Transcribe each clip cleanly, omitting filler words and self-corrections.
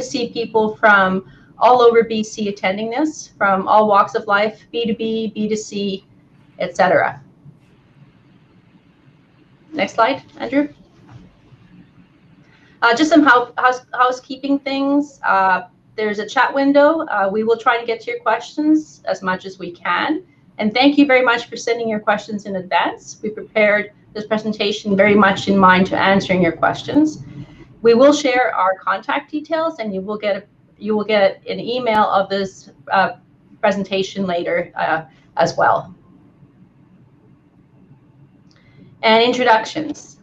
to see people from all over BC attending this, from all walks of life, B2B, B2C, etc. Next slide, Andrew. Just some housekeeping things. There's a chat window. We will try to get to your questions as much as we can. And thank you very much for sending your questions in advance. We prepared this presentation very much in mind to answering your questions. We will share our contact details, and you will get an email of this presentation later as well. And introductions.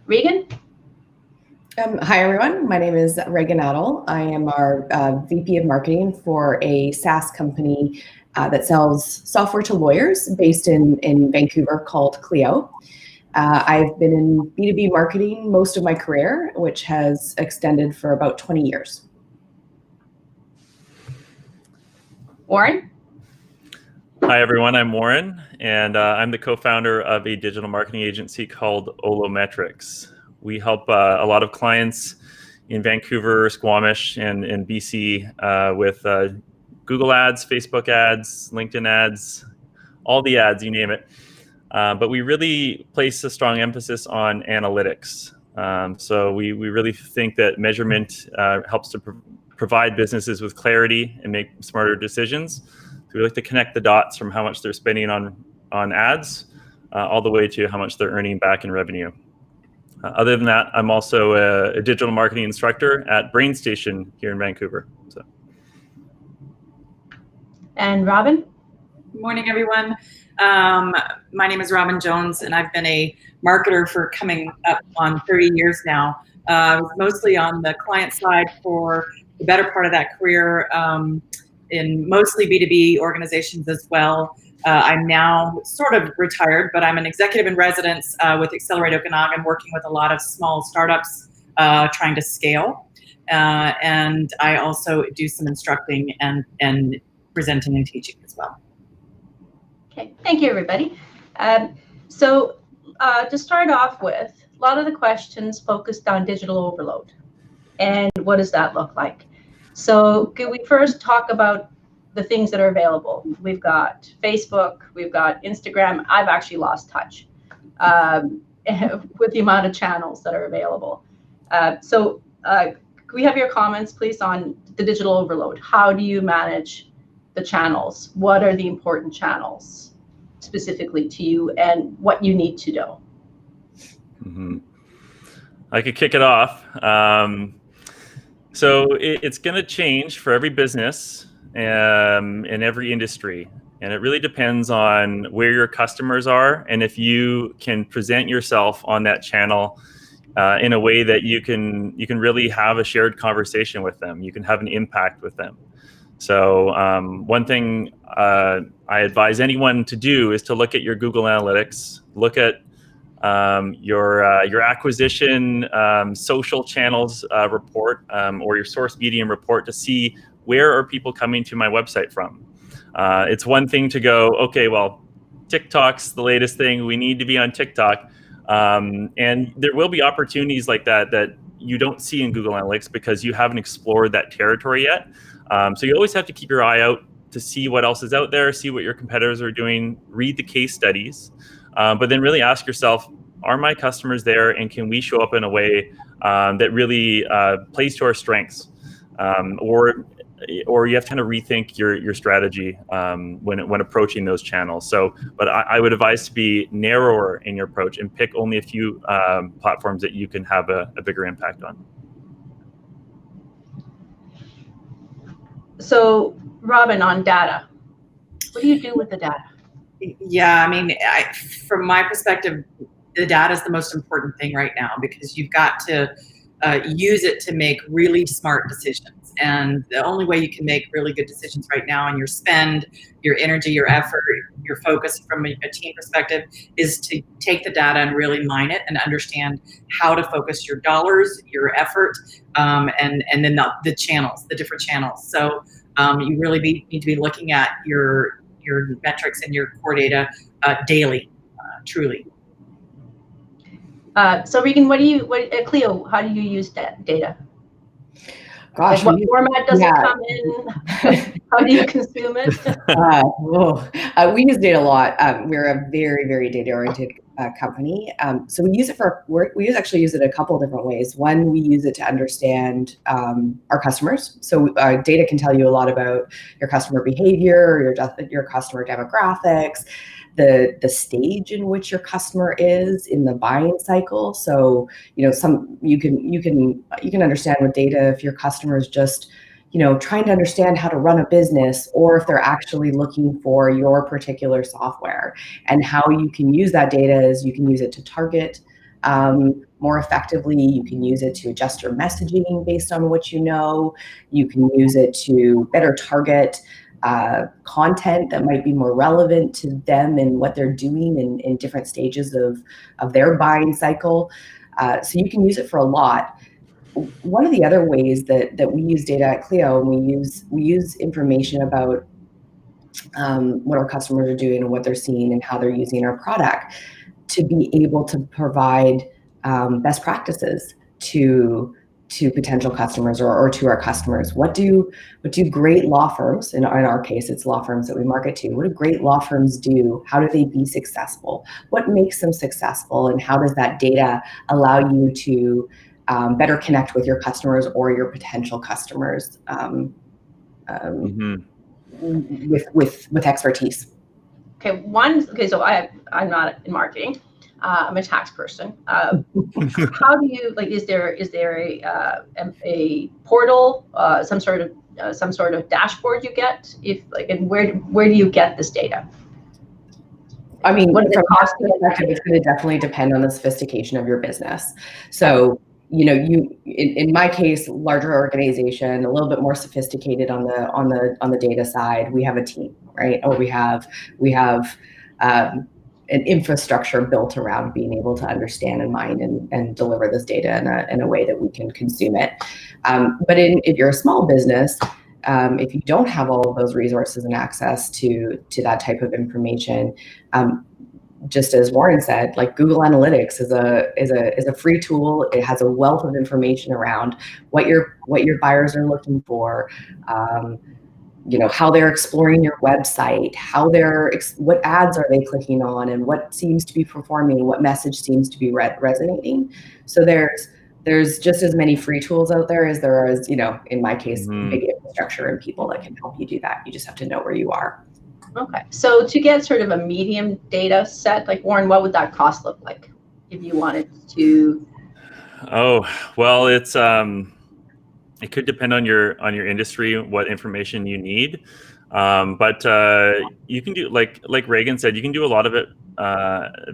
Regan? Hi, everyone. My name is Regan Adel. I am our VP of Marketing for a SaaS company that sells software to lawyers based in Vancouver called Clio. I've been in B2B marketing most of my career, which has extended for about 20 years. Warren? Hi, everyone. I'm Warren, and I'm the co-founder of a digital marketing agency called Olometrics. We help a lot of clients in Vancouver, Squamish, and BC with Google ads, Facebook ads, LinkedIn ads, all the ads, you name it. But we really place a strong emphasis on analytics. So we really think that measurement helps to provide businesses with clarity and make smarter decisions. So we like to connect the dots from how much they're spending on ads all the way to how much they're earning back in revenue. Other than that, I'm also a digital marketing instructor at BrainStation here in Vancouver. So. And Robin? Good morning, everyone. My name is Robin Jones, and I've been a marketer for coming up on 30 years now. I was mostly on the client side for the better part of that career, in mostly B2B organizations as well. I'm now sort of retired, but I'm an executive in residence with Accelerate Okanagan, working with a lot of small startups trying to scale. And I also do some instructing and presenting and teaching as well. Okay, thank you, everybody. So to start off with, a lot of the questions focused on digital overload. And what does that look like? So could we first talk about the things that are available? We've got Facebook, we've got Instagram. I've actually lost touch with the amount of channels that are available. So can we have your comments, please, on the digital overload? How do you manage the channels? What are the important channels specifically to you, and what you need to know? Mm-hmm. I could kick it off. So it's going to change for every business in every industry. And it really depends on where your customers are and if you can present yourself on that channel in a way that you can really have a shared conversation with them. You can have an impact with them. So one thing I advise anyone to do is to look at your Google Analytics, look at your acquisition social channels report or your source medium report to see where are people coming to my website from. It's one thing to go, okay, well, TikTok's the latest thing. We need to be on TikTok. And there will be opportunities like that you don't see in Google Analytics because you haven't explored that territory yet. So you always have to keep your eye out to see what else is out there, see what your competitors are doing, read the case studies, but then really ask yourself, are my customers there, and can we show up in a way that really plays to our strengths? Or you have to kind of rethink your strategy when approaching those channels. So, but I would advise to be narrower in your approach and pick only a few platforms that you can have a bigger impact on. So, Robin, on data, what do you do with the data? Yeah, I mean, from my perspective, the data is the most important thing right now, because you've got to use it to make really smart decisions. And the only way you can make really good decisions right now on your spend, your energy, your effort, your focus from a team perspective is to take the data and really mine it and understand how to focus your dollars, your effort, and then the channels, the different channels. So you really need to be looking at your metrics and your core data daily, truly. So Regan, Clio, how do you use that data? Gosh, like what format does it come in? How do you consume it? We use data a lot. We're a very, very data-oriented company. So we use it for work. We actually use it a couple of different ways. One, we use it to understand our customers. So data can tell you a lot about your customer behavior, your customer demographics, the stage in which your customer is in the buying cycle. So you can understand with data if your customer is just trying to understand how to run a business, or if they're actually looking for your particular software. And how you can use that data is you can use it to target more effectively. You can use it to adjust your messaging based on what you know. You can use it to better target content that might be more relevant to them and what they're doing in different stages of their buying cycle. So you can use it for a lot. One of the other ways that we use data at Clio, and we use information about what our customers are doing and what they're seeing and how they're using our product to be able to provide best practices to potential customers or to our customers. What do great law firms, in our case, it's law firms that we market to, what do great law firms do? How do they be successful? What makes them successful? And how does that data allow you to better connect with your customers or your potential customers with expertise? Okay, so I'm not in marketing. I'm a tax person. How do you is there a portal, some sort of dashboard you get, and where do you get this data? I mean, what does it cost? It's going to definitely depend on the sophistication of your business. So in my case, larger organization, a little bit more sophisticated on the data side, we have a team, right? Or we have an infrastructure built around being able to understand and mine and deliver this data in a way that we can consume it. But if you're a small business, if you don't have all of those resources and access to that type of information, just as Warren said, like Google Analytics is a free tool. It has a wealth of information around what your buyers are looking for, how they're exploring your website, what ads are they clicking on, and what seems to be performing, what message seems to be resonating. So there's just as many free tools out there as there is, in my case, big infrastructure and people that can help you do that. You just have to know where you are. Okay, so to get sort of a medium data set, like Warren, what would that cost look like if you wanted to? Oh, well, it's it could depend on your industry, what information you need, but you can do like Reagan said, you can do a lot of it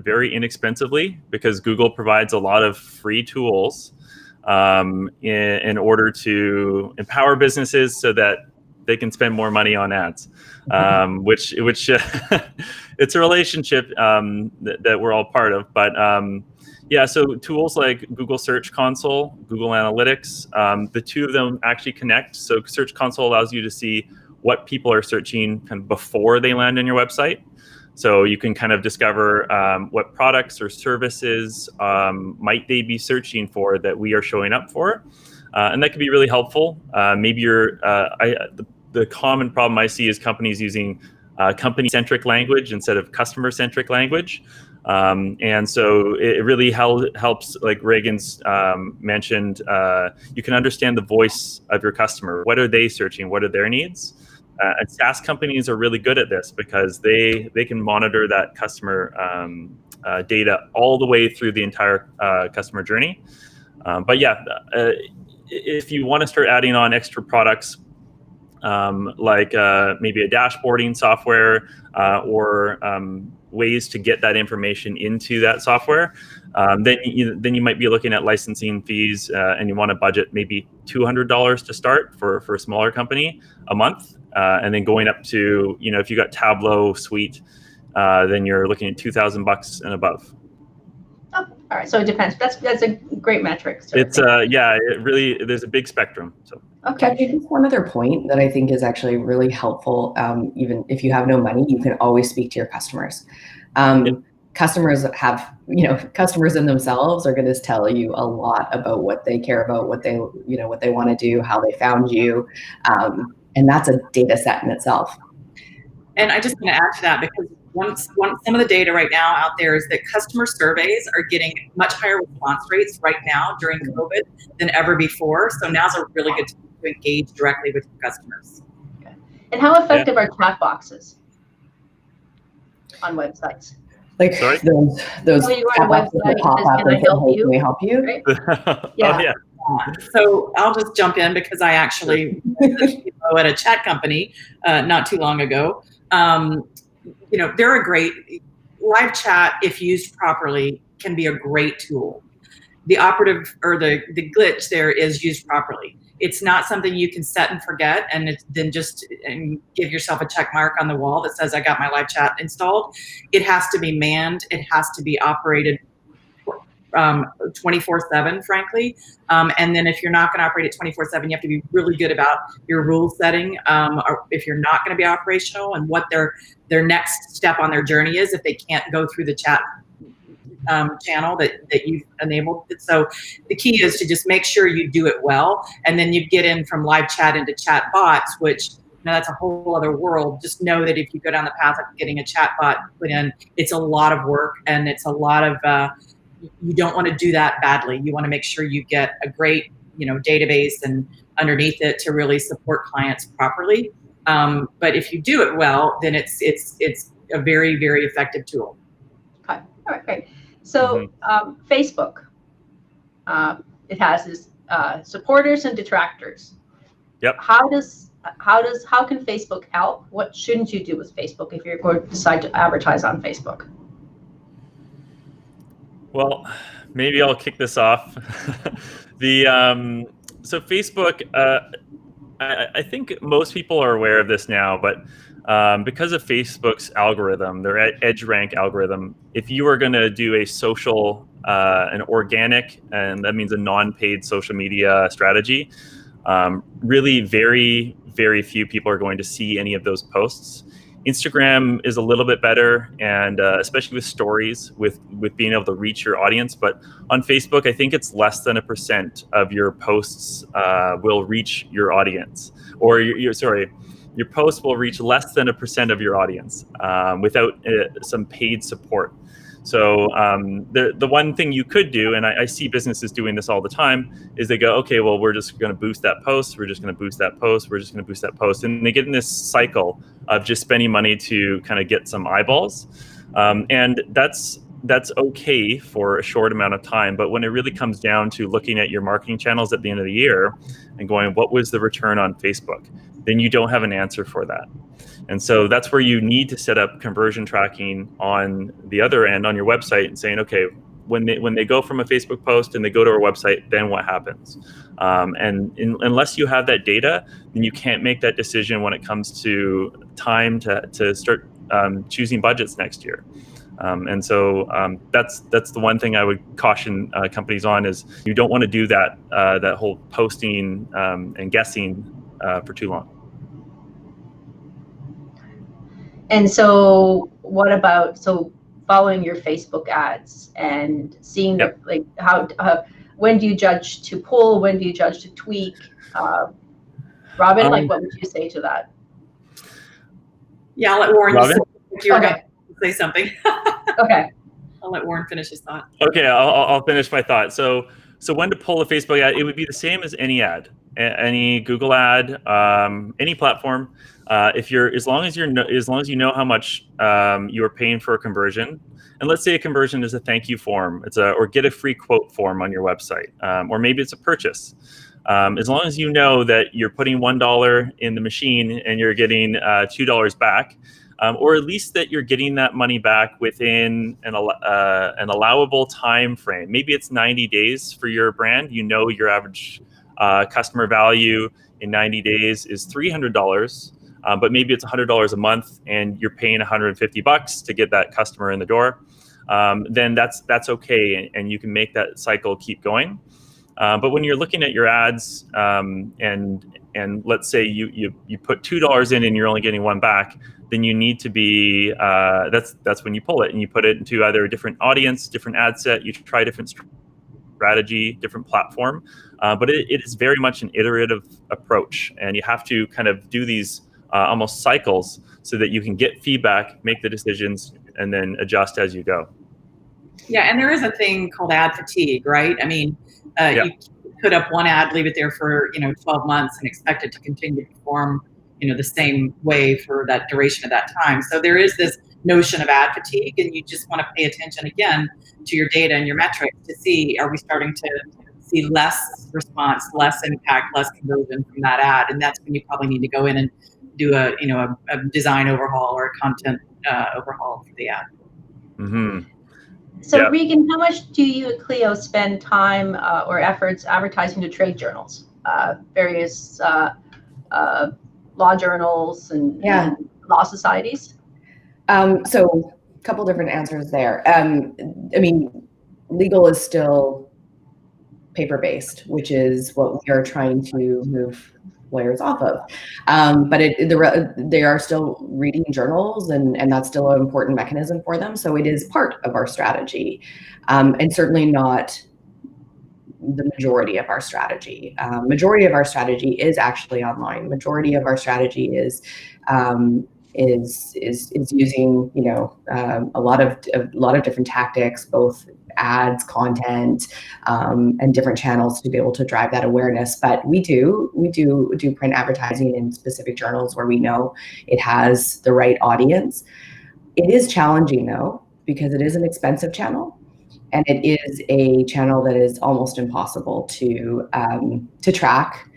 very inexpensively, because Google provides a lot of free tools in order to empower businesses so that they can spend more money on ads, which it's a relationship that we're all part of. But yeah, so tools like Google Search Console, Google Analytics, the two of them actually connect. So Search Console allows you to see what people are searching kind of before they land on your website. So you can kind of discover what products or services might they be searching for that we are showing up for. And that can be really helpful. Maybe the common problem I see is companies using company-centric language instead of customer-centric language. And so it really helps, like Reagan's mentioned, you can understand the voice of your customer. What are they searching? What are their needs? And SaaS companies are really good at this because they can monitor that customer data all the way through the entire customer journey. But yeah, if you want to start adding on extra products, like maybe a dashboarding software or ways to get that information into that software, then you might be looking at licensing fees, and you want to budget maybe $200 to start for a smaller company a month, and then going up to, if you got Tableau Suite, then you're looking at $2,000 and above. Oh, all right. So it depends. That's a great metric. It's it really, there's a big spectrum. So. Okay, just one other point that I think is actually really helpful. Even if you have no money, you can always speak to your customers. customers have, customers in themselves are going to tell you a lot about what they care about, what they want to do, how they found you. And that's a data set in itself. And I just want to add to that, because some of the data right now out there is that customer surveys are getting much higher response rates right now during COVID than ever before. So now's a really good time to engage directly with your customers. Okay. And how effective are chat boxes on websites? Like Sorry? those So you are on a website, pop up can I and say, help hey, you? can we help you? Right? Oh, Yeah. yeah. So I'll just jump in, because I actually at a chat company not too long ago. They're a great live chat, if used properly, can be a great tool. The operative or the glitch there is used properly. It's not something you can set and forget and then just give yourself a check mark on the wall that says I got my live chat installed. It has to be manned. It has to be operated 24/7, frankly. And then if you're not going to operate it 24/7, you have to be really good about your rule setting. Or if you're not going to be operational, and what their next step on their journey is if they can't go through the chat channel that you've enabled. So the key is to just make sure you do it well. And then you get in from live chat into chat bots, which that's a whole other world. Just know that if you go down the path of getting a chat bot put in, it's a lot of work, and it's a lot of you don't want to do that badly. You want to make sure you get a great, database and underneath it to really support clients properly. But if you do it well, then it's a very, very effective tool. Okay. All right, great. So Facebook, it has its supporters and detractors. Yep. How can Facebook help? What shouldn't you do with Facebook if you're going to decide to advertise on Facebook? Well, maybe I'll kick this off. So Facebook, I think most people are aware of this now, but because of Facebook's algorithm, their EdgeRank algorithm, if you are going to do a social, an organic, and that means a non-paid social media strategy, really very, very few people are going to see any of those posts. Instagram is a little bit better, and especially with stories, with being able to reach your audience. But on Facebook, I think it's less than 1% of your posts will reach your audience, or your post will reach less than 1% of your audience without some paid support. So the one thing you could do, and I see businesses doing this all the time, is they go, okay, well, we're just going to boost that post. We're just going to boost that post. We're just going to boost that post. And they get in this cycle of just spending money to kind of get some eyeballs. And that's okay for a short amount of time. But when it really comes down to looking at your marketing channels at the end of the year and going, what was the return on Facebook? Then you don't have an answer for that. And so that's where you need to set up conversion tracking on the other end on your website and saying, okay, when they go from a Facebook post and they go to our website, then what happens? Unless you have that data, then you can't make that decision when it comes to time to start choosing budgets next year. And so that's the one thing I would caution companies on, is you don't want to do that whole posting and guessing for too long. And so what about, following your Facebook ads and seeing when do you judge to pull, when do you judge to tweak? Robin, what would you say to that? Yeah, I'll let Warren Robin? if you're going to say something. Okay. I'll let Warren finish his thought. Okay, I'll finish my thought. So when to pull a Facebook ad, it would be the same as any ad, any Google ad, any platform. As long as you know how much you are paying for a conversion, and let's say a conversion is a thank you form, or get a free quote form on your website, or maybe it's a purchase. As long as you know that you're putting $1 in the machine and you're getting $2 back, or at least that you're getting that money back within an allowable time frame. Maybe it's 90 days for your brand. You know your average customer value in 90 days is $300. But maybe it's $100 a month and you're paying $150 to get that customer in the door, then that's okay, and you can make that cycle keep going. But when you're looking at your ads, and let's say you put $2 in and you're only getting $1 back, then you need to be that's when you pull it and you put it into either a different audience, different ad set. You try different strategy, different platform, but it is very much an iterative approach, and you have to kind of do these almost cycles so that you can get feedback, make the decisions, and then adjust as you go. Yeah, and there is a thing called ad fatigue, right? I mean, you put up one ad, leave it there for 12 months, and expect it to continue to perform the same way for that duration of that time. So there is this notion of ad fatigue, and you just want to pay attention again to your data and your metrics to see, are we starting to see less response, less impact, less conversion from that ad? And that's when you probably need to go in and do a design overhaul or a content overhaul for the ad. Mm-hmm. So Regan, how much do you at Clio spend time or efforts advertising to trade journals, various law journals and law societies? So a couple different answers there. I mean, legal is still paper-based, which is what we are trying to move lawyers off of. But they are still reading journals, and that's still an important mechanism for them. So it is part of our strategy, and certainly not the majority of our strategy. Majority of our strategy is actually online. Majority of our strategy is using a lot of different tactics, both ads, content, and different channels to be able to drive that awareness. But we do print advertising in specific journals where we know it has the right audience. It is challenging though, because it is an expensive channel, and it is a channel that is almost impossible to track.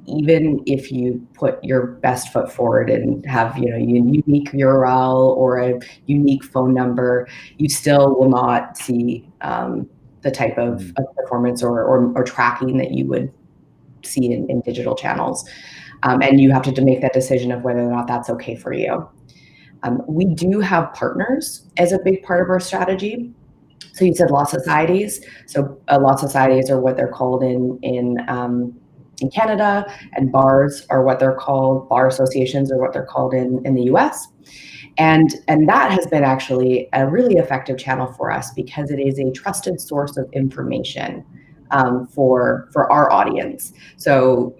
Even if you put your best foot forward and have a unique URL or a unique phone number, you still will not see the type of performance or tracking that you would see in digital channels. And you have to make that decision of whether or not that's okay for you. We do have partners as a big part of our strategy. So you said law societies. So law societies are what they're called in Canada, and bars are what they're called. Bar associations are what they're called in the US. And that has been actually a really effective channel for us because it is a trusted source of information for our audience. So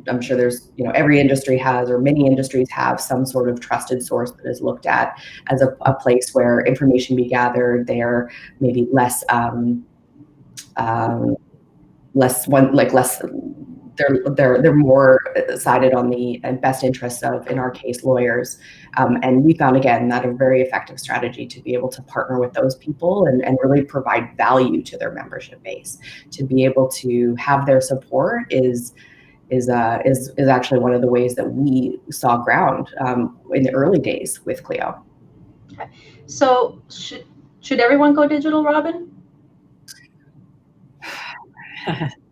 I'm sure there's every industry has, or many industries have, some sort of trusted source that is looked at as a place where information be gathered. They're maybe they're more sided on the best interests of, in our case, lawyers. And we found, again, that a very effective strategy to be able to partner with those people and really provide value to their membership base. To be able to have their support is actually one of the ways that we saw ground in the early days with Clio. Okay. So should everyone go digital, Robin?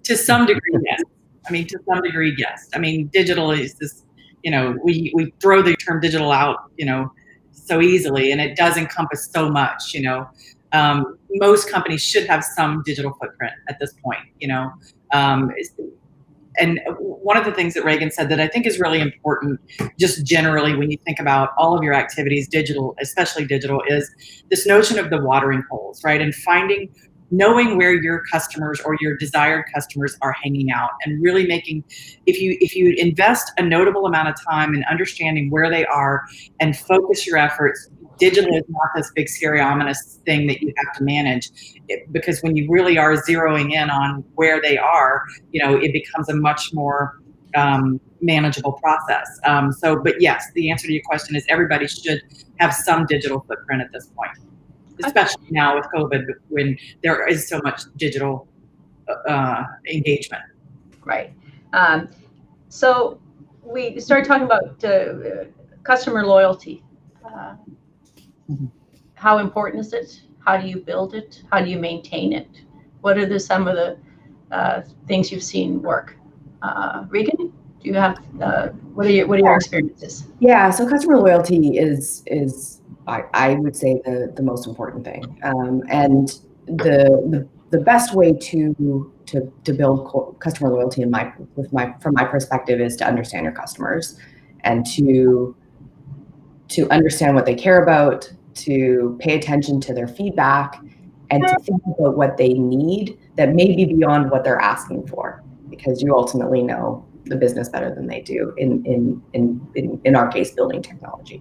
To some degree, yes. I mean, to some degree, yes. I mean, digital is this, we throw the term digital out, so easily, and it does encompass so much, most companies should have some digital footprint at this point, and one of the things that Regan said that I think is really important, just generally when you think about all of your activities, digital, especially digital, is this notion of the watering holes, right? And knowing where your customers or your desired customers are hanging out, and really making, if you invest a notable amount of time in understanding where they are and focus your efforts, digital is not this big scary ominous thing that you have to manage, because when you really are zeroing in on where they are, it becomes a much more manageable process. But yes, the answer to your question is everybody should have some digital footprint at this point. Especially now with COVID, when there is so much digital engagement. Right. So we started talking about customer loyalty. How important is it? How do you build it? How do you maintain it? What are some of the things you've seen work? Regan, do you have what are your experiences? Yeah. So customer loyalty is I would say the most important thing. And the the best way to build customer loyalty from my perspective is to understand your customers and to understand what they care about, to pay attention to their feedback, and to think about what they need that may be beyond what they're asking for, because you ultimately know the business better than they do in our case, building technology.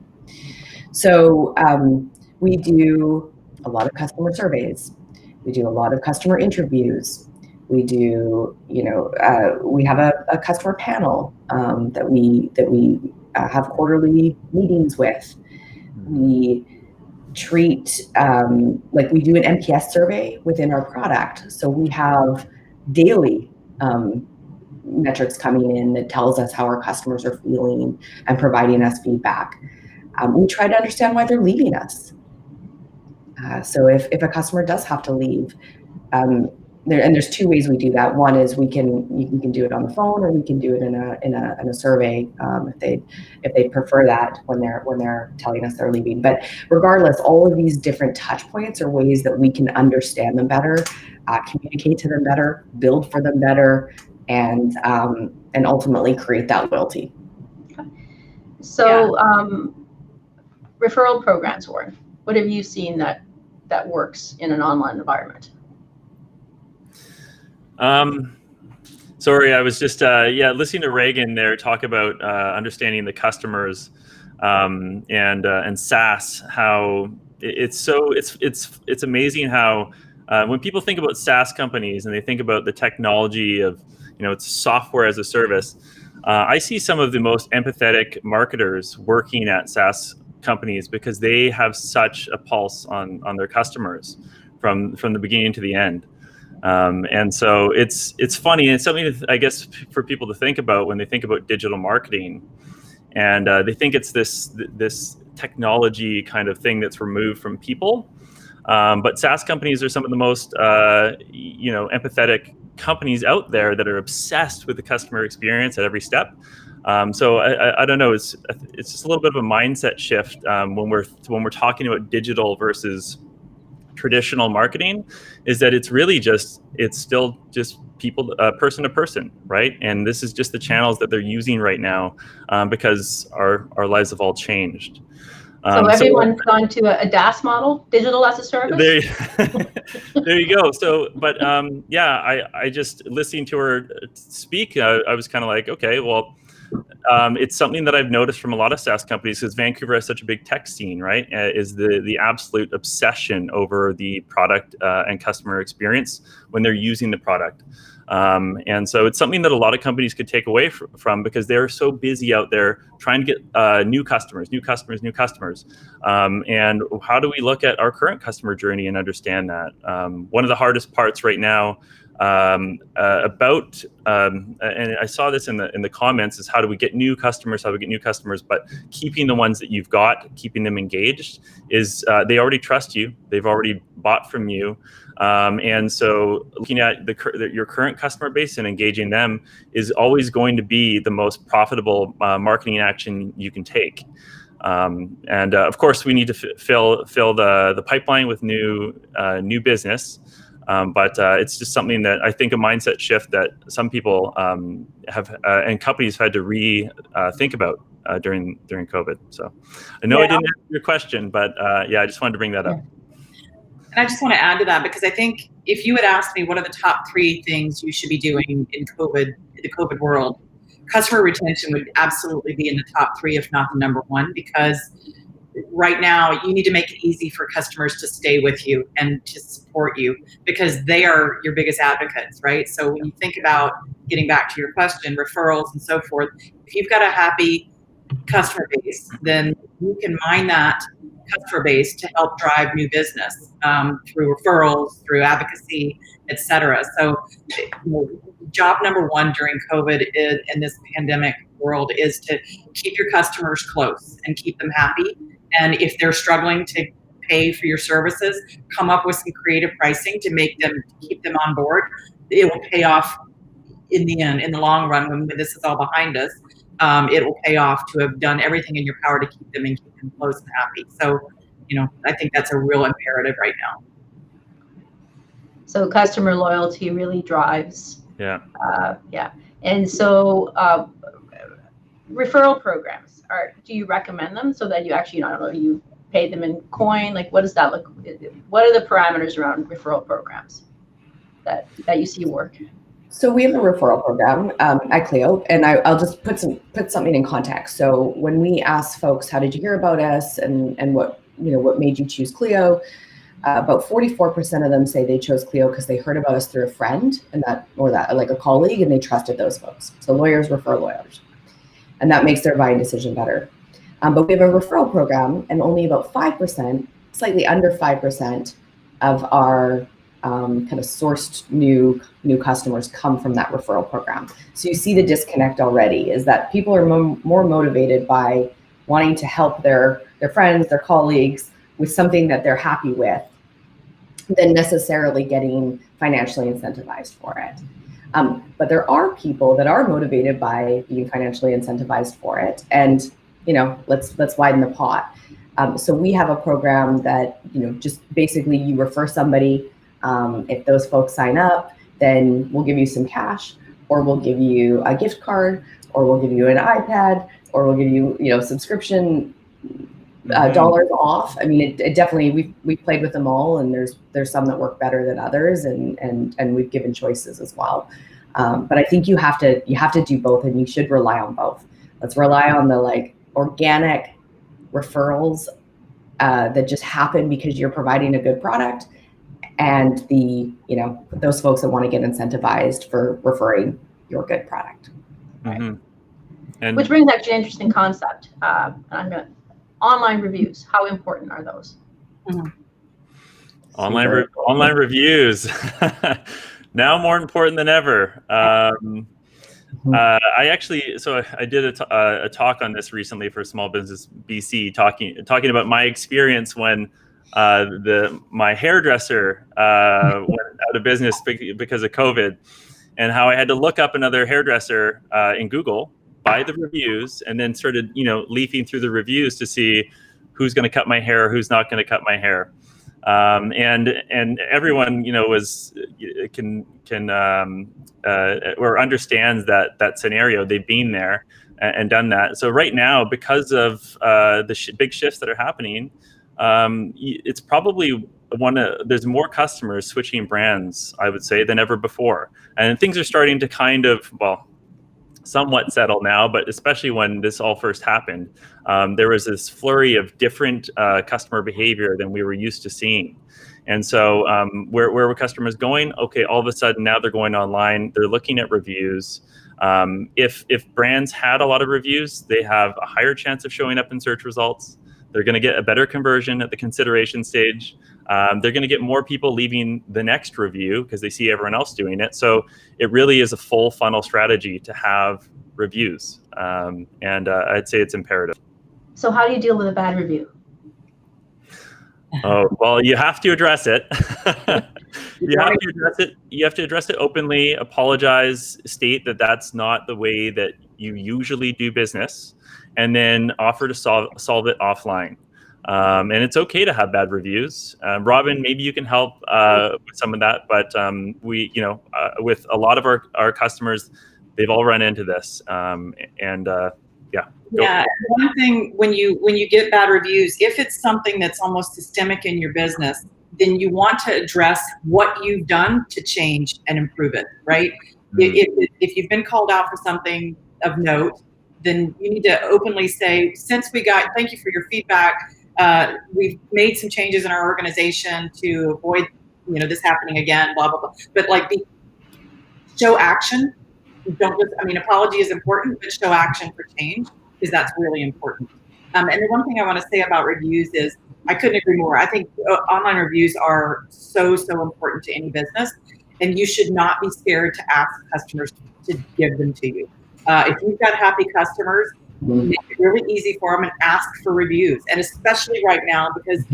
So we do a lot of customer surveys. We do a lot of customer interviews. We do, we have a customer panel that we have quarterly meetings with. We treat, we do an NPS survey within our product. So we have daily metrics coming in that tells us how our customers are feeling and providing us feedback. We try to understand why they're leaving us. So if a customer does have to leave, there's two ways we do that. One is you can do it on the phone, or we can do it in a survey if they prefer that when they're telling us they're leaving. But regardless, all of these different touch points are ways that we can understand them better, communicate to them better, build for them better, and ultimately create that loyalty. So referral programs, Warren, what have you seen that works in an online environment? Sorry, I was just listening to Reagan there talk about understanding the customers and SaaS. How it's amazing how when people think about SaaS companies and they think about the technology of it's software as a service. I see some of the most empathetic marketers working at SaaS companies because they have such a pulse on their customers from the beginning to the end. And so it's funny, and it's something I guess for people to think about when they think about digital marketing, and they think it's this technology kind of thing that's removed from people. But SaaS companies are some of the most empathetic companies out there that are obsessed with the customer experience at every step. So I don't know. It's just a little bit of a mindset shift when we're talking about digital versus traditional marketing, is that it's still just people, person to person, right? And this is just the channels that they're using right now because our lives have all changed. So everyone's gone to a DaaS model, digital as a service. There you go. So, but I just listening to her speak, I was kind of like, okay, well, it's something that I've noticed from a lot of SaaS companies because Vancouver has such a big tech scene, right? Is the absolute obsession over the product and customer experience when they're using the product. And so it's something that a lot of companies could take away from because they're so busy out there trying to get new customers. And how do we look at our current customer journey and understand that? One of the hardest parts right now and I saw this in the comments, is how do we get new customers? But keeping the ones that you've got, keeping them engaged is they already trust you. They've already bought from you. And so looking at your current customer base and engaging them is always going to be the most profitable marketing action you can take. And of course, we need to fill the pipeline with new business. But it's just something that I think a mindset shift that some people have and companies had to think about during COVID. So I know I didn't answer your question, but I just wanted to bring that up. And I just want to add to that because I think if you had asked me what are the top 3 things you should be doing in the COVID world, customer retention would absolutely be in the top 3, if not the number 1, because right now you need to make it easy for customers to stay with you and to support you because they are your biggest advocates, right? So when you think about getting back to your question, referrals and so forth, if you've got a happy customer base, then you can mine that customer base to help drive new business through referrals, through advocacy, et cetera. So job number 1 during COVID in this pandemic world is to keep your customers close and keep them happy. And if they're struggling to pay for your services, come up with some creative pricing to keep them on board. It will pay off in the end, in the long run, when this is all behind us. It will pay off to have done everything in your power to keep them close and happy. So, I think that's a real imperative right now. So customer loyalty really drives. Yeah. And so referral programs, do you recommend them so that you actually, I don't know, you pay them in coin? Like, what does that look? What are the parameters around referral programs that you see work? So we have a referral program at Clio, and I'll just put something in context. So when we ask folks, how did you hear about us, and what made you choose Clio? About 44% of them say they chose Clio because they heard about us through a friend or like a colleague, and they trusted those folks. So lawyers refer lawyers, and that makes their buying decision better. But we have a referral program, and only about 5%, slightly under 5% of our kind of sourced new customers come from that referral program. So you see the disconnect already, is that people are more motivated by wanting to help their friends, their colleagues with something that they're happy with than necessarily getting financially incentivized for it. But there are people that are motivated by being financially incentivized for it, and let's widen the pot. So we have a program that just basically you refer somebody. If those folks sign up, then we'll give you some cash, or we'll give you a gift card, or we'll give you an iPad, or we'll give you subscription dollars off. I mean, it definitely, we've played with them all, and there's some that work better than others, and we've given choices as well. But I think you have to do both, and you should rely on both. Let's rely on the organic referrals that just happen because you're providing a good product, and those folks that want to get incentivized for referring your good product. Right? Mm-hmm. And which brings actually an interesting concept. Online reviews, how important are those? Mm-hmm. Online reviews, now more important than ever. I did a talk on this recently for Small Business BC, talking about my experience when my hairdresser went out of business because of COVID, and how I had to look up another hairdresser in Google, buy the reviews, and then started leafing through the reviews to see who's going to cut my hair, who's not going to cut my hair, and everyone or understands that scenario. They've been there and done that. So right now, because of the big shifts that are happening, it's probably there's more customers switching brands, I would say, than ever before. And things are starting to kind of, somewhat settle now, but especially when this all first happened, there was this flurry of different customer behavior than we were used to seeing. And so where were customers going? Okay, all of a sudden now they're going online, they're looking at reviews. If brands had a lot of reviews, they have a higher chance of showing up in search results. They're going to get a better conversion at the consideration stage. They're going to get more people leaving the next review because they see everyone else doing it. So it really is a full funnel strategy to have reviews. And I'd say it's imperative. So how do you deal with a bad review? Oh, well, you have to address it. You have to address it openly, apologize, state that that's not the way that you usually do business, and then offer to solve it offline. And it's okay to have bad reviews. Robin, maybe you can help with some of that, but with a lot of our customers, they've all run into this. Yeah. One thing, when you get bad reviews, if it's something that's almost systemic in your business, then you want to address what you've done to change and improve it, right? Mm-hmm. If you've been called out for something of note, then you need to openly say, thank you for your feedback. We've made some changes in our organization to avoid, this happening again, blah, blah, blah. But show action. Apology is important, but show action for change, because that's really important. And the one thing I want to say about reviews is, I couldn't agree more. I think online reviews are so, so important to any business, and you should not be scared to ask customers to give them to you. If you've got happy customers, make it really easy for them and ask for reviews. And especially right now, because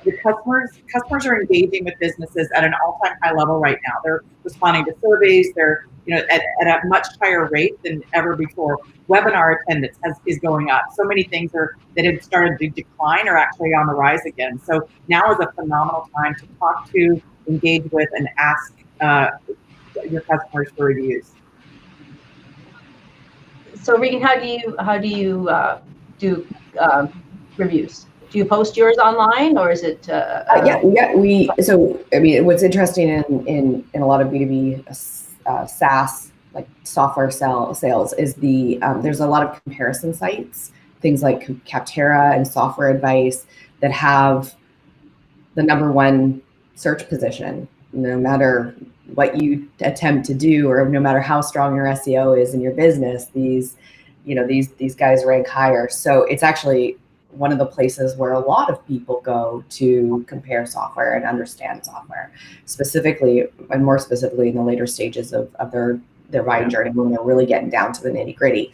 the customers are engaging with businesses at an all-time high level right now. They're responding to surveys. They're at a much higher rate than ever before. Webinar attendance is going up. So many things that had started to decline are actually on the rise again. So now is a phenomenal time to talk to, engage with, and ask your customers for reviews. So Regan, how do you do reviews? Do you post yours online, or is it? So I mean, what's interesting in a lot of B2B SaaS like software sales is there's a lot of comparison sites, things like Capterra and Software Advice that have the ¡1 search position. No matter what you attempt to do, or no matter how strong your SEO is in your business, these guys rank higher. So it's actually one of the places where a lot of people go to compare software and understand software, specifically, and more specifically in the later stages of their buying journey, when they're really getting down to the nitty gritty.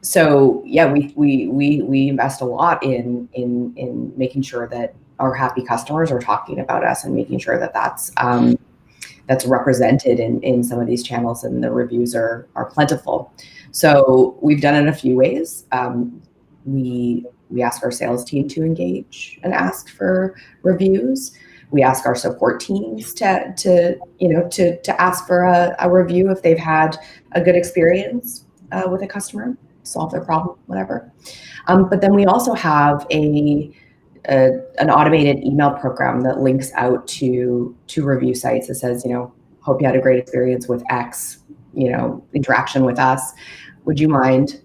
So yeah, we invest a lot in making sure that our happy customers are talking about us, and making sure that that's represented in some of these channels, and the reviews are plentiful. So we've done it in a few ways. We ask our sales team to engage and ask for reviews. We ask our support teams to ask for a review if they've had a good experience with a customer, solve their problem, whatever. But then we also have an automated email program that links out to review sites that says, hope you had a great experience with X, interaction with us. Would you mind,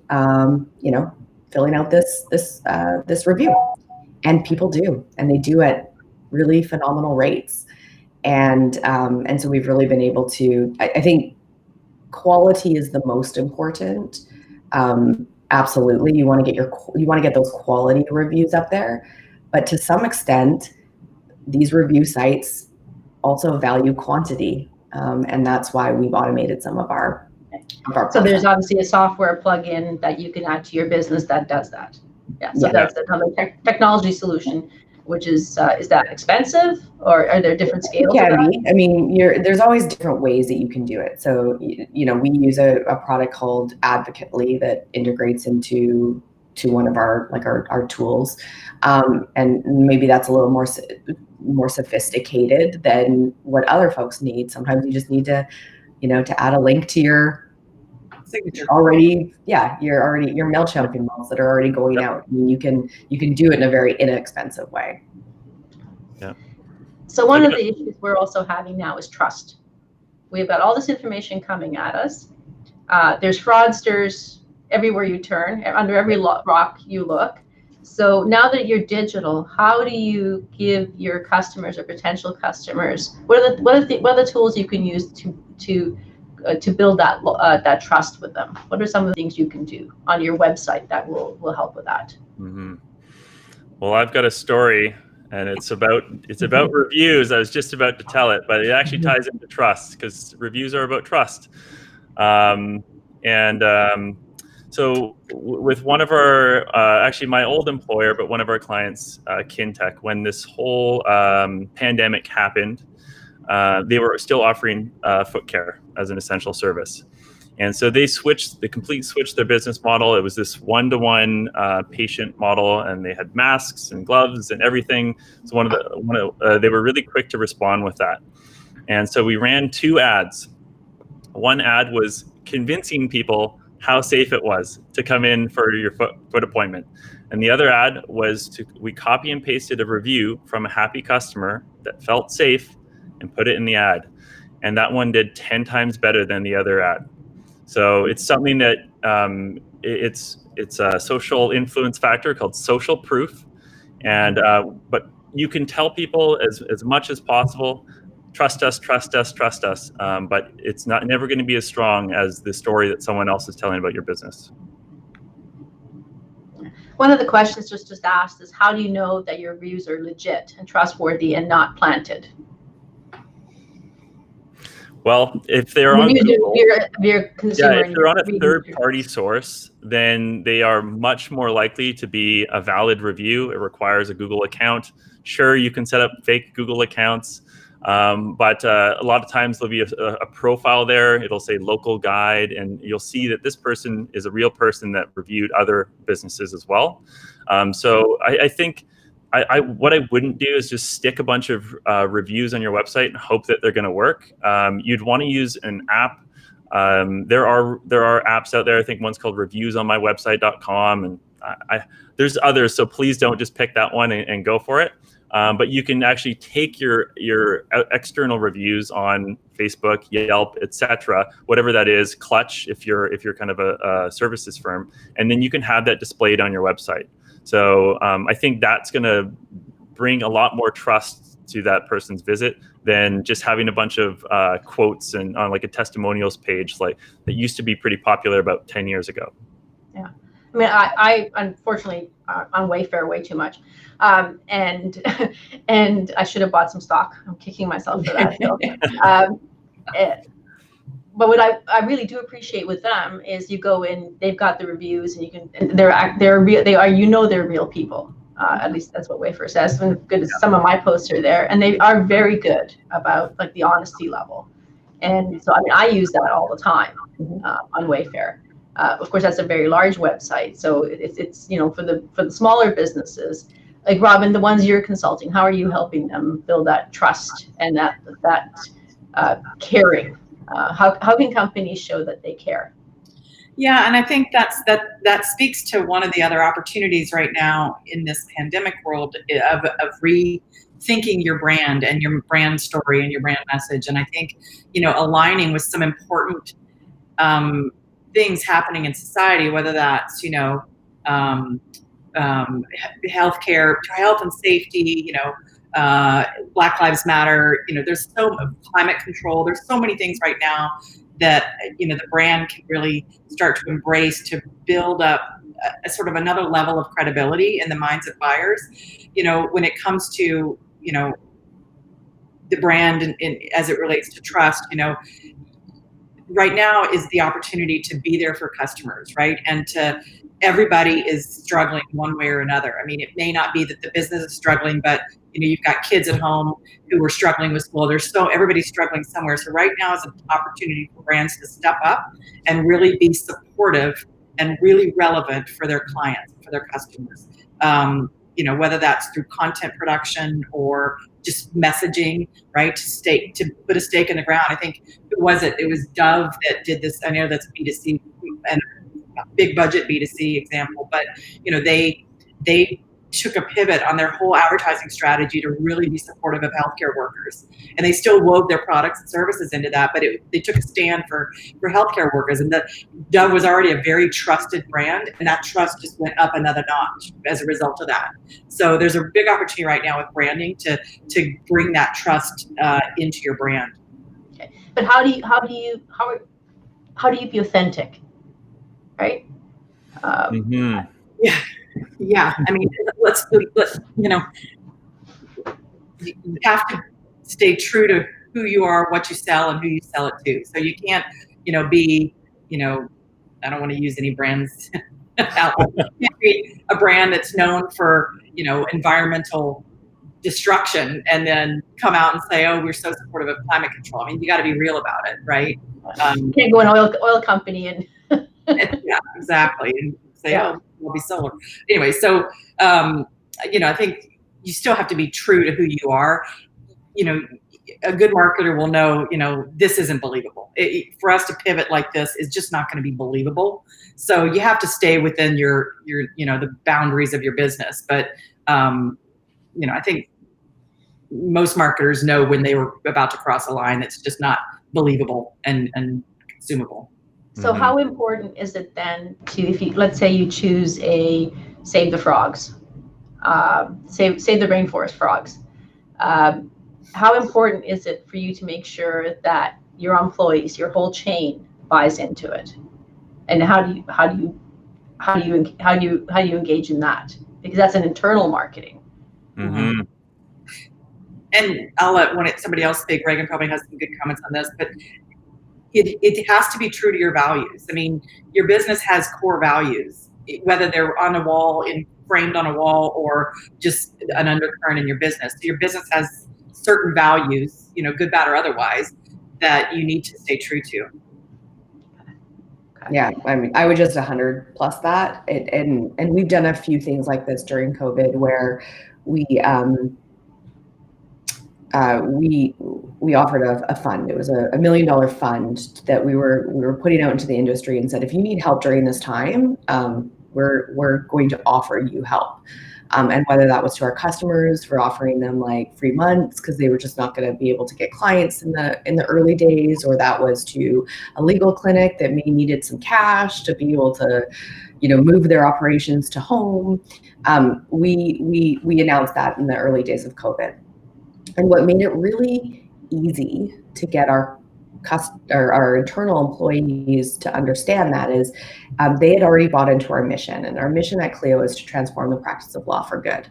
filling out this review? And people do, and they do at really phenomenal rates. And so we've really been able to, I think quality is the most important. Absolutely. You want to get those quality reviews up there, but to some extent, these review sites also value quantity. And that's why we've automated some of our So there's obviously a software plugin that you can add to your business that does that. Yeah. So that's another technology solution, which is that expensive, or are there different scales? It can be. I mean, there's always different ways that you can do it. So, we use a product called Advocacy that integrates into one of our tools. And maybe that's a little more sophisticated than what other folks need. Sometimes you just need to add a link to your signature already. Yeah, your MailChimp emails that are already going out. I mean, you can do it in a very inexpensive way. Yeah. So one of the issues we're also having now is trust. We've got all this information coming at us. There's fraudsters everywhere you turn, under every rock you look. So now that you're digital, how do you give your customers or potential customers, what are the tools you can use to build that trust with them? What are some of the things you can do on your website that will help with that? Mm-hmm. Well, I've got a story, and it's about reviews. I was just about to tell it, but it actually ties into trust, because reviews are about trust. So with one of our, actually my old employer, but one of our clients, Kintech, when this whole pandemic happened, they were still offering foot care as an essential service. And so they completely switched their business model. It was this one-to-one patient model, and they had masks and gloves and everything. So they were really quick to respond with that. And so we ran 2 ads. One ad was convincing people how safe it was to come in for your foot appointment. And the other ad was we copy and pasted a review from a happy customer that felt safe and put it in the ad. And that one did 10 times better than the other ad. So it's something that it's a social influence factor called social proof. And but you can tell people as much as possible, trust us, trust us, trust us. But it's never going to be as strong as the story that someone else is telling about your business. One of the questions just asked is, how do you know that your reviews are legit and trustworthy and not planted? Well, if they're on Google, if they're on a third-party source, then they are much more likely to be a valid review. It requires a Google account Sure, you can set up fake Google accounts, but a lot of times there'll be a profile there. It'll say local guide, and you'll see that this person is a real person that reviewed other businesses as well. So I think what I wouldn't do is just stick a bunch of reviews on your website and hope that they're going to work. You'd want to use an app. There are apps out there. I think one's called reviewsonmywebsite.com, and there's others. So please don't just pick that one and go for it. But you can actually take your external reviews on Facebook, Yelp, etc., whatever that is, Clutch if you're kind of a services firm, and then you can have that displayed on your website. So I think that's going to bring a lot more trust to that person's visit than just having a bunch of quotes and on like a testimonials page like that used to be pretty popular about 10 years ago. Yeah. I mean, I unfortunately on Wayfair way too much, and I should have bought some stock. I'm kicking myself for that. So, but what I really do appreciate with them is you go in, they've got the reviews, and you can, and they're real. They are, they're real people. At least that's what Wayfair says. And good as some of my posts are there, and they are very good about like the honesty level. And so I mean, I use that all the time on Wayfair. Of course, that's a very large website, so it's for the smaller businesses, like Robin, the ones you're consulting, how are you helping them build that trust and that caring? How can companies show that they care? Yeah, and I think that speaks to one of the other opportunities right now in this pandemic world of rethinking your brand and your brand story and your brand message. And I think aligning with some important things happening in society, whether that's healthcare, health and safety, Black Lives Matter. There's climate control. There's so many things right now that the brand can really start to embrace to build up a sort of another level of credibility in the minds of buyers. When it comes to the brand and as it relates to trust, right now is the opportunity to be there for customers, right? And everybody is struggling one way or another. I mean, it may not be that the business is struggling, but you've got kids at home who are struggling with school. Everybody's struggling somewhere. So right now is an opportunity for brands to step up and really be supportive and really relevant for their clients, for their customers. Whether that's through content production or just messaging, right? To put a stake in the ground. I think, who was it? It was Dove that did this. I know that's B2C and big budget B2C example, but they took a pivot on their whole advertising strategy to really be supportive of healthcare workers, and they still wove their products and services into that. But they took a stand for healthcare workers, and Dove was already a very trusted brand, and that trust just went up another notch as a result of that. So there's a big opportunity right now with branding to bring that trust into your brand. Okay, but how do you be authentic, right? Yeah. I mean, let's you have to stay true to who you are, what you sell, and who you sell it to. So you can't, be, I don't want to use any brands. You can't be a brand that's known for, environmental destruction and then come out and say, oh, we're so supportive of climate control. I mean, you got to be real about it, right? You can't go an oil company and yeah, exactly. And say, oh, we'll be solar. Anyway, so, I think you still have to be true to who you are. A good marketer will know, this isn't believable. For us to pivot like this is just not going to be believable. So you have to stay within your the boundaries of your business. But, I think most marketers know when they were about to cross a line that's just not believable and consumable. So how important is it then to, let's say you choose a Save the Frogs, save the rainforest frogs. How important is it for you to make sure that your employees, your whole chain, buys into it? And how do you engage in that? Because that's an internal marketing. Mm-hmm. And I'll let somebody else speak. Reagan probably has some good comments on this, but it has to be true to your values. I mean, your business has core values, whether they're on a wall, framed on a wall, or just an undercurrent in your business. So your business has certain values, good, bad, or otherwise, that you need to stay true to. Yeah, I mean, I would just 100 plus that. And we've done a few things like this during COVID where we offered a fund. It was a $1 million fund that we were putting out into the industry and said, if you need help during this time, we're going to offer you help. And whether that was to our customers, for offering them like free months because they were just not going to be able to get clients in the early days, or that was to a legal clinic that maybe needed some cash to be able to, move their operations to home. We announced that in the early days of COVID. And what made it really easy to get our internal employees to understand that is they had already bought into our mission, and our mission at Clio is to transform the practice of law for good.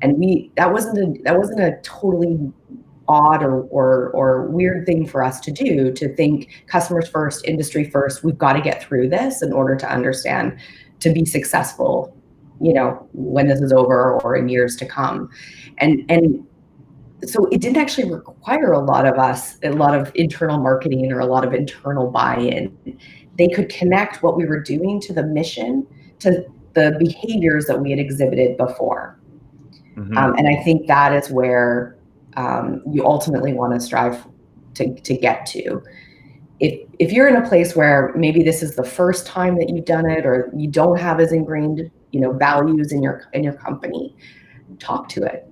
And that wasn't a totally odd or weird thing for us to do, to think customers first, industry first. We've got to get through this in order to understand, to be successful, when this is over or in years to come. And so it didn't actually require a lot of internal marketing or a lot of internal buy-in. They could connect what we were doing to the mission, to the behaviors that we had exhibited before. Mm-hmm. And I think that is where you ultimately want to strive to get to. If you're in a place where maybe this is the first time that you've done it, or you don't have as ingrained, values in your company, talk to it.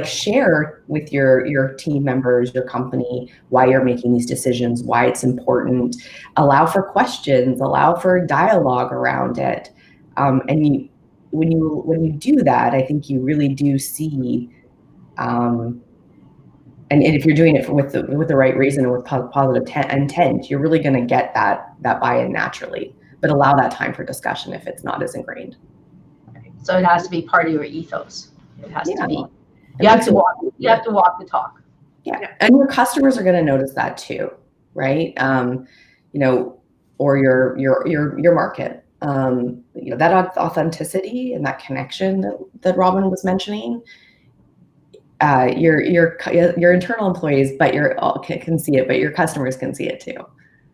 Share with your team members, your company, why you're making these decisions, why it's important. Allow for questions, allow for dialogue around it. And when you do that, I think you really do see, and if you're doing it with the right reason and with positive intent, you're really going to get that buy-in naturally. But allow that time for discussion if it's not as ingrained. So it has to be part of your ethos. It has to be. You have to walk the talk. Yeah, and your customers are going to notice that too, right? Or your market. That authenticity and that connection that Robin was mentioning. Your internal employees, but can see it, but your customers can see it too.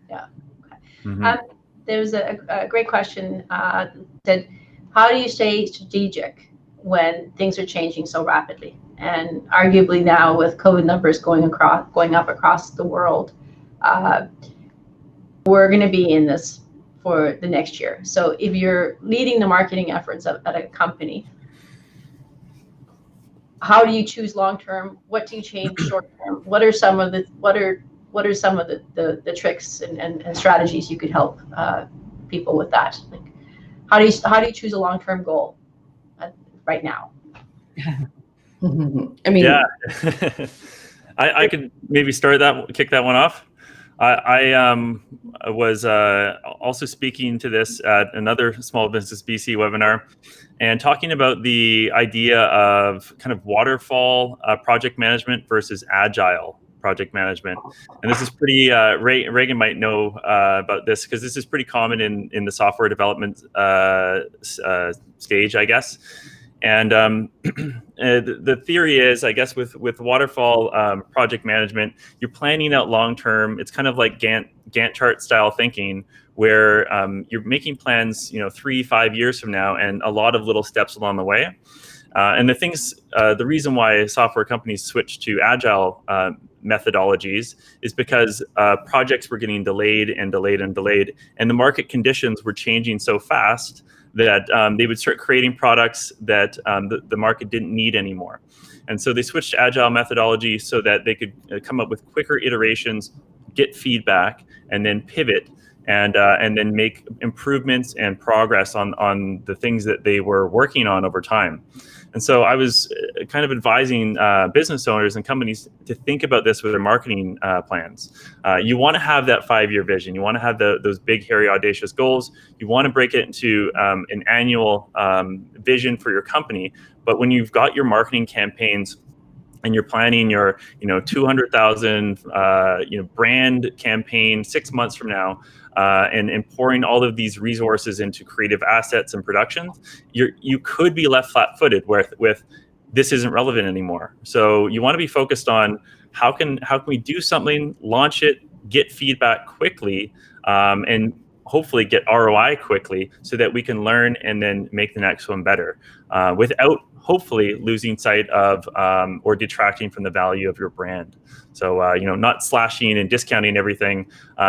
Yeah. Okay. Mm-hmm. There's a great question that how do you stay strategic when things are changing so rapidly? And arguably now with COVID numbers going up across the world, we're going to be in this for the next year. So if you're leading the marketing efforts at a company, how do you choose long term? What do you change short term? What are some of the tricks and strategies you could help people with that? Like, how do you choose a long term goal right now? I mean, yeah, I could maybe kick that one off. I was also speaking to this at another Small Business BC webinar, and talking about the idea of kind of waterfall project management versus agile project management. And this is pretty, Reagan might know about this, because this is pretty common in the software development stage, I guess. And the theory is, I guess, with waterfall project management, you're planning out long term. It's kind of like Gantt chart style thinking, where you're making plans, 3-5 years from now, and a lot of little steps along the way. And the reason why software companies switch to agile methodologies is because projects were getting delayed, and the market conditions were changing so fast that they would start creating products that the market didn't need anymore. And so they switched to agile methodology so that they could come up with quicker iterations, get feedback, and then pivot, and then make improvements and progress on the things that they were working on over time. And so I was kind of advising business owners and companies to think about this with their marketing plans. You want to have that 5-year vision. You want to have those big, hairy, audacious goals. You want to break it into an annual vision for your company. But when you've got your marketing campaigns and you're planning your 200,000 brand campaign 6 months from now, and pouring all of these resources into creative assets and productions, you could be left flat-footed with this isn't relevant anymore. So you want to be focused on how can we do something, launch it, get feedback quickly, and hopefully get ROI quickly, so that we can learn and then make the next one better, without hopefully losing sight of or detracting from the value of your brand. So not slashing and discounting everything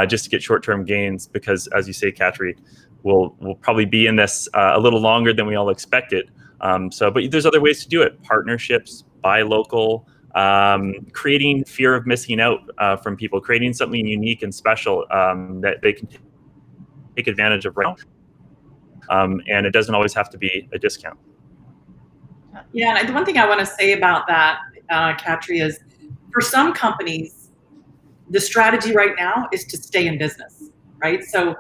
just to get short-term gains, because as you say, Katri, we'll probably be in this a little longer than we all expected. But there's other ways to do it: partnerships, buy local, creating fear of missing out from people, creating something unique and special that they can take advantage of right now. And it doesn't always have to be a discount. Yeah, and the one thing I want to say about that, Katri, is for some companies, the strategy right now is to stay in business, right? So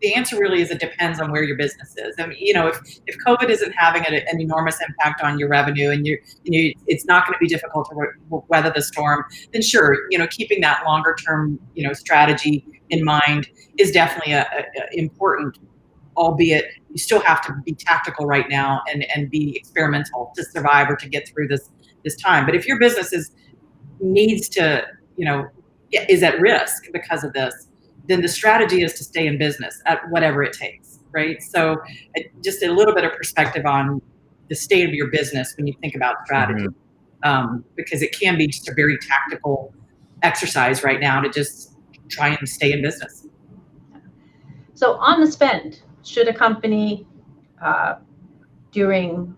the answer really is it depends on where your business is. I mean, if COVID isn't having an enormous impact on your revenue, and it's not going to be difficult to weather the storm, then sure, keeping that longer term, strategy in mind is definitely important. Albeit you still have to be tactical right now and be experimental to survive or to get through this time. But if your business needs to, is at risk because of this, then the strategy is to stay in business at whatever it takes, right? So just a little bit of perspective on the state of your business when you think about strategy, because it can be just a very tactical exercise right now to just try and stay in business. So on the spend, should a company during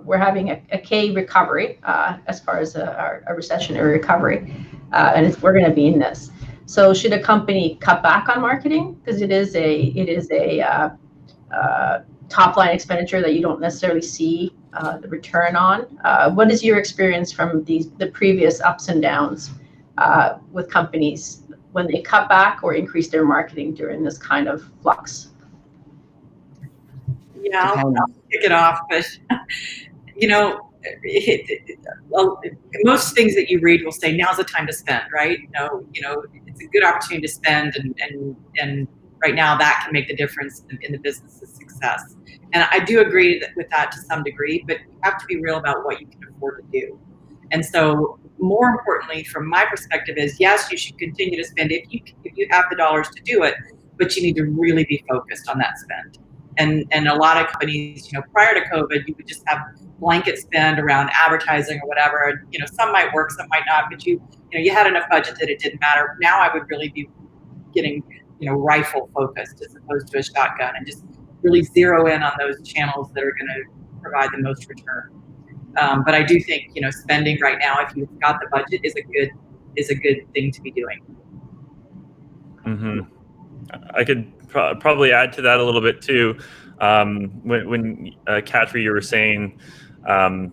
we're having a K recovery as far as a recessionary recovery, and we're going to be in this. So should a company cut back on marketing, because it is a top line expenditure that you don't necessarily see the return on? What is your experience from the previous ups and downs with companies when they cut back or increase their marketing during this kind of flux? Yeah, I'll kick it off, but most things that you read will say now's the time to spend, right? It's a good opportunity to spend, and right now that can make the difference in the business's success. And I do agree with that to some degree, but you have to be real about what you can afford to do. And so, more importantly, from my perspective, is yes, you should continue to spend if you have the dollars to do it, but you need to really be focused on that spend. And a lot of companies, prior to COVID, you would just have blanket spend around advertising or whatever. Some might work, some might not, but you had enough budget that it didn't matter. Now I would really be getting, rifle focused as opposed to a shotgun, and just really zero in on those channels that are going to provide the most return. But I do think, spending right now, if you've got the budget, is a good thing to be doing. Mm-hmm. I could probably add to that a little bit too. When Katri, you were saying, how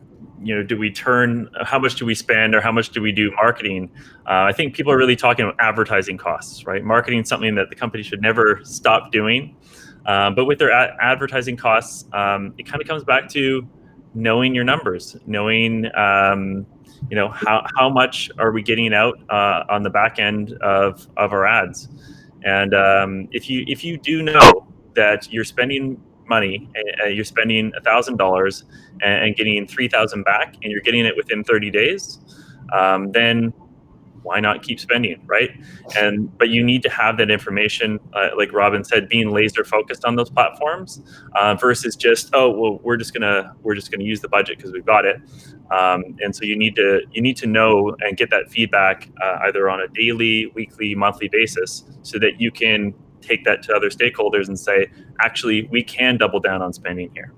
much do we spend, or how much do we do marketing? I think people are really talking about advertising costs, right? Marketing is something that the company should never stop doing. But with their advertising costs, it kind of comes back to knowing your numbers, knowing, how much are we getting out on the back end of our ads. And if you do know that you're spending money, you're spending $1,000 and getting $3,000 back, and you're getting it within 30 days, then why not keep spending, right? But you need to have that information, like Robin said, being laser focused on those platforms versus just, we're just gonna use the budget because we've got it. And so you need to know and get that feedback either on a daily, weekly, monthly basis, so that you can take that to other stakeholders and say, actually, we can double down on spending here.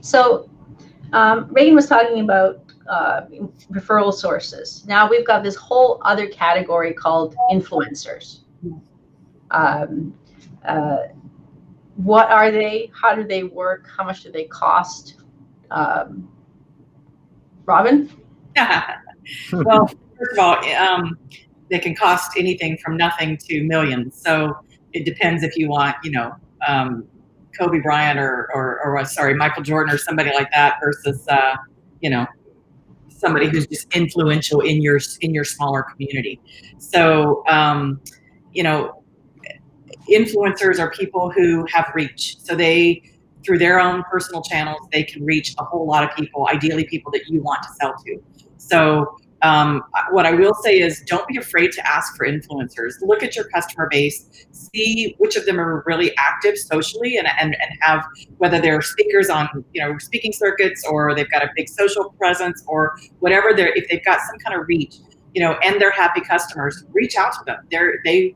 So Reagan was talking about referral sources. Now we've got this whole other category called influencers. What are they? How do they work? How much do they cost? Robin? Well, first of all, they can cost anything from nothing to millions. So it depends if you want, Kobe Bryant or sorry, Michael Jordan or somebody like that versus, somebody who's just influential in your smaller community. So, influencers are people who have reach. So they, through their own personal channels, they can reach a whole lot of people, ideally people that you want to sell to. So what I will say is don't be afraid to ask for influencers. Look at your customer base, see which of them are really active socially and have, whether they're speakers on, speaking circuits, or they've got a big social presence, or whatever if they've got some kind of reach, and they're happy customers, reach out to them. They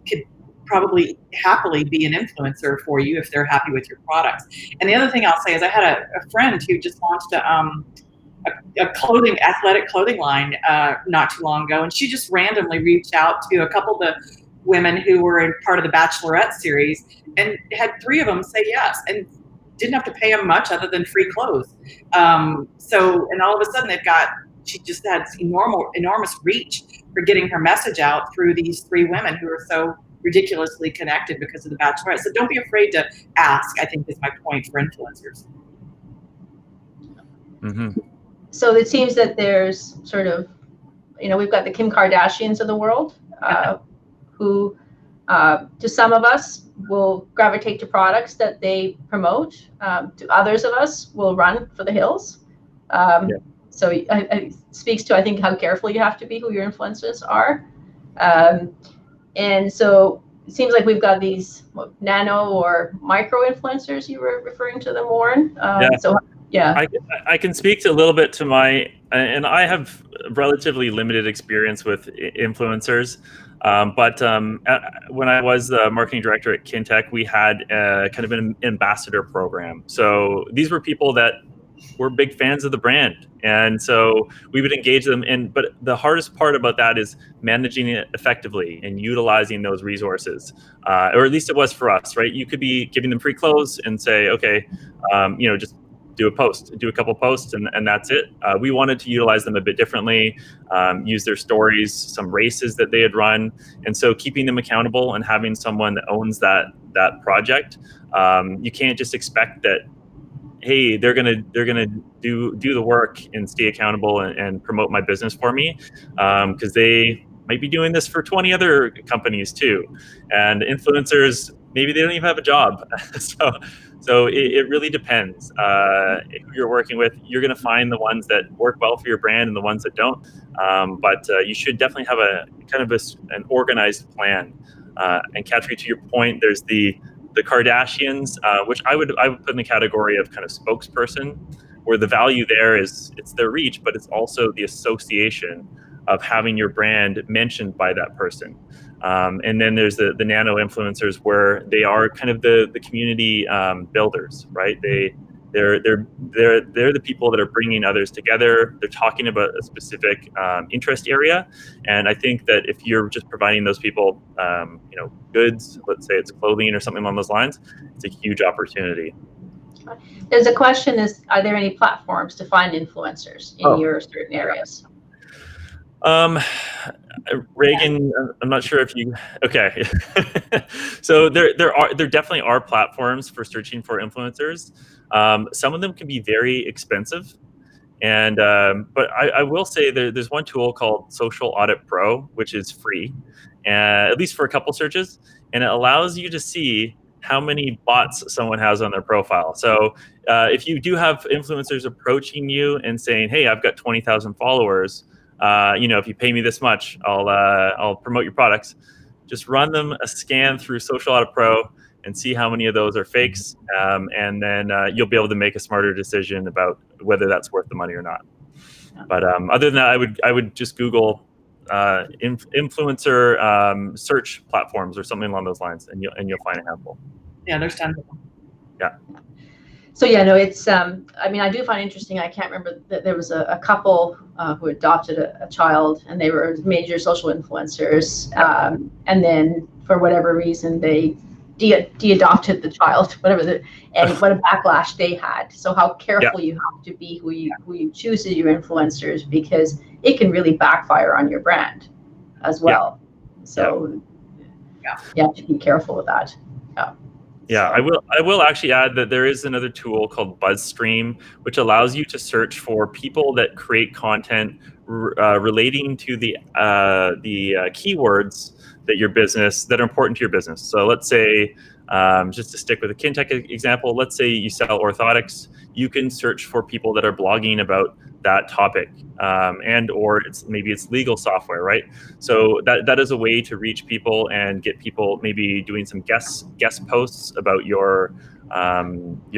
could probably happily be an influencer for you if they're happy with your products. And the other thing I'll say is I had a friend who just launched a athletic clothing line not too long ago, and she just randomly reached out to a couple of the women who were in part of the Bachelorette series and had 3 of them say yes and didn't have to pay them much other than free clothes. And all of a sudden she just had enormous reach for getting her message out through these 3 women who are so ridiculously connected because of the Bachelorette. So don't be afraid to ask, I think is my point for influencers. Mm-hmm. So it seems that there's sort of, we've got the Kim Kardashians of the world who, to some of us, will gravitate to products that they promote. To others of us, will run for the hills. So it speaks to, I think, how careful you have to be who your influencers are. And so it seems like we've got these nano or micro influencers, you were referring to them, Warren. So, yeah. I can speak to a little bit to and I have relatively limited experience with influencers. But when I was the marketing director at Kintech, we had kind of an ambassador program. So these were people that were big fans of the brand. And so we would engage them but the hardest part about that is managing it effectively and utilizing those resources, or at least it was for us, right? You could be giving them free clothes and say, okay, just do a couple posts and that's it. We wanted to utilize them a bit differently, use their stories, some races that they had run. And so keeping them accountable and having someone that owns that project, you can't just expect that, hey, they're gonna do the work and stay accountable and promote my business for me, because they might be doing this for 20 other companies too. And influencers, maybe they don't even have a job. So it really depends. Who you're working with, you're going to find the ones that work well for your brand and the ones that don't. But you should definitely have a kind of an organized plan. And Katri, to your point, there's the Kardashians, which I would put in the category of kind of spokesperson, where the value there is it's their reach, but it's also the association of having your brand mentioned by that person. And then there's the nano influencers, where they are kind of the community builders, right? They're the people that are bringing others together. They're talking about a specific interest area, and I think that if you're just providing those people, goods, let's say it's clothing or something along those lines, it's a huge opportunity. There's a question: are there any platforms to find influencers in your certain areas? Reagan, I'm not sure if you. Okay, so there definitely are platforms for searching for influencers. Some of them can be very expensive, and but I will say there's one tool called Social Audit Pro, which is free, at least for a couple searches, and it allows you to see how many bots someone has on their profile. So if you do have influencers approaching you and saying, "Hey, I've got 20,000 followers. If you pay me this much, I'll promote your products." Just run them a scan through Social Audit Pro and see how many of those are fakes, and then you'll be able to make a smarter decision about whether that's worth the money or not. But other than that, I would just Google influencer search platforms or something along those lines, and you'll find it helpful. Yeah, there's tons of them. Yeah. So yeah, no, it's. I mean, I do find it interesting. I can't remember that there was a couple who adopted a child, and they were major social influencers, and then for whatever reason they de-adopted the child, and what a backlash they had. So how careful you have to be who you choose as your influencers, because it can really backfire on your brand as well. So you have to be careful with that. Yeah, I will actually add that there is another tool called BuzzStream, which allows you to search for people that create content relating to the keywords that your business that are important to your business. So let's say, just to stick with a Kintech example, let's say you sell orthotics. You can search for people that are blogging about that topic, and or maybe it's legal software, right? So that is a way to reach people and get people maybe doing some guest posts about your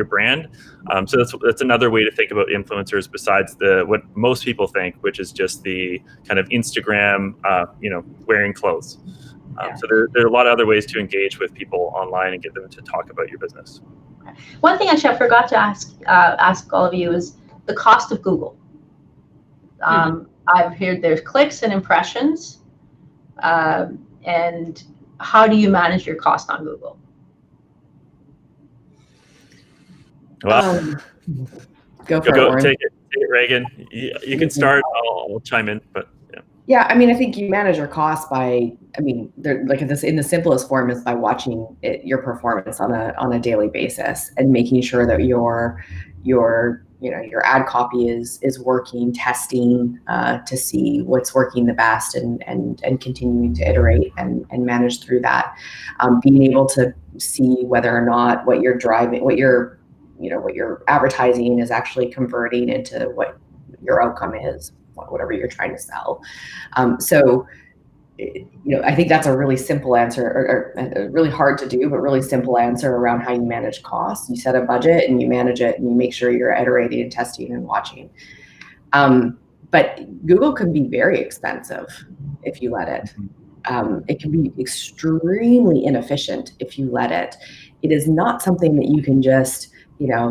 brand. So that's another way to think about influencers besides what most people think, which is just the kind of Instagram, wearing clothes. So there are a lot of other ways to engage with people online and get them to talk about your business. One thing actually I forgot to ask all of you is the cost of Google. I've heard there's clicks and impressions, and how do you manage your cost on Google? Well, go for it, Warren. Take it, Reagan. You can start. I'll chime in, but yeah. Yeah, I mean, I think you manage your costs by, in the simplest form is by watching your performance on a daily basis and making sure that your ad copy is working, testing to see what's working the best, and continuing to iterate and manage through that. Being able to see whether or not what you're driving, what you're advertising is actually converting into what your outcome is, whatever you're trying to sell. I think that's a really simple answer, or really hard to do, but really simple answer around how you manage costs. You set a budget and you manage it, and you make sure you're iterating and testing and watching. But Google can be very expensive if you let it. It can be extremely inefficient if you let it. It is not something that you can just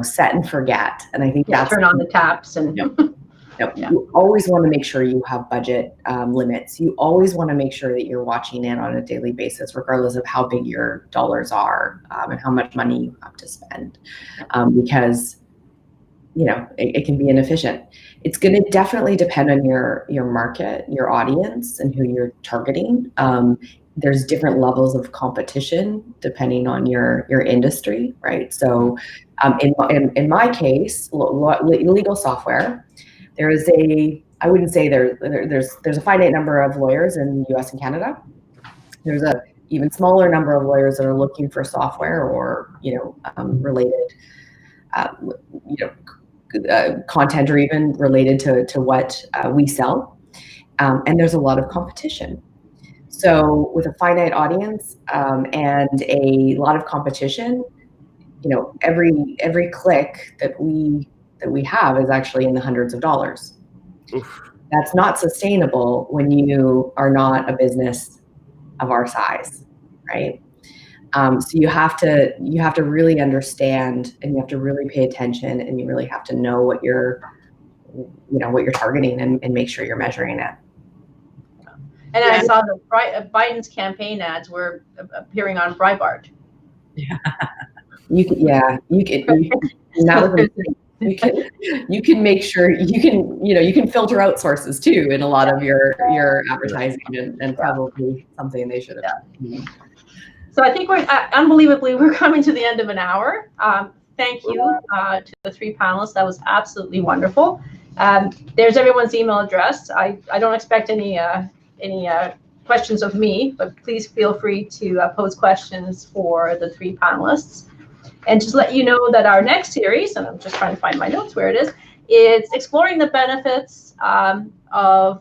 set and forget. And I think that's turn on the taps and. No, you always want to make sure you have budget limits. You always want to make sure that you're watching in on a daily basis, regardless of how big your dollars are and how much money you have to spend, because it can be inefficient. It's going to definitely depend on your market, your audience, and who you're targeting. There's different levels of competition depending on your industry, right? So, in my case, legal software. There is I wouldn't say there's a finite number of lawyers in the U.S. and Canada. There's a even smaller number of lawyers that are looking for software or related content, or even related to what we sell. And there's a lot of competition. So with a finite audience and a lot of competition, every click that we have is actually in the hundreds of dollars. Oof. That's not sustainable when you are not a business of our size, right? So you have to really understand, and you have to really pay attention, and you really have to know what you're targeting, and make sure you're measuring it. And I saw that Biden's campaign ads were appearing on Breitbart. Yeah. You can make sure you can filter out sources too in a lot of your advertising, and probably something they should have. So I think we're coming to the end of an hour. Thank you to the three panelists. That was absolutely wonderful. There's everyone's email address. I don't expect any questions of me, but please feel free to pose questions for the three panelists. And just let you know that our next series, and I'm just trying to find my notes where it is, it's exploring the benefits of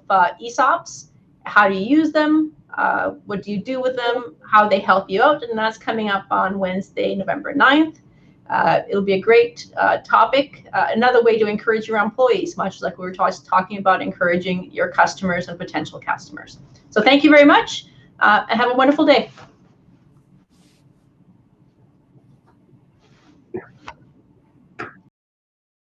ESOPs. How do you use them? What do you do with them? How they help you out? And that's coming up on Wednesday, November 9th. It'll be a great topic. Another way to encourage your employees, much like we were talking about encouraging your customers and potential customers. So thank you very much, and have a wonderful day.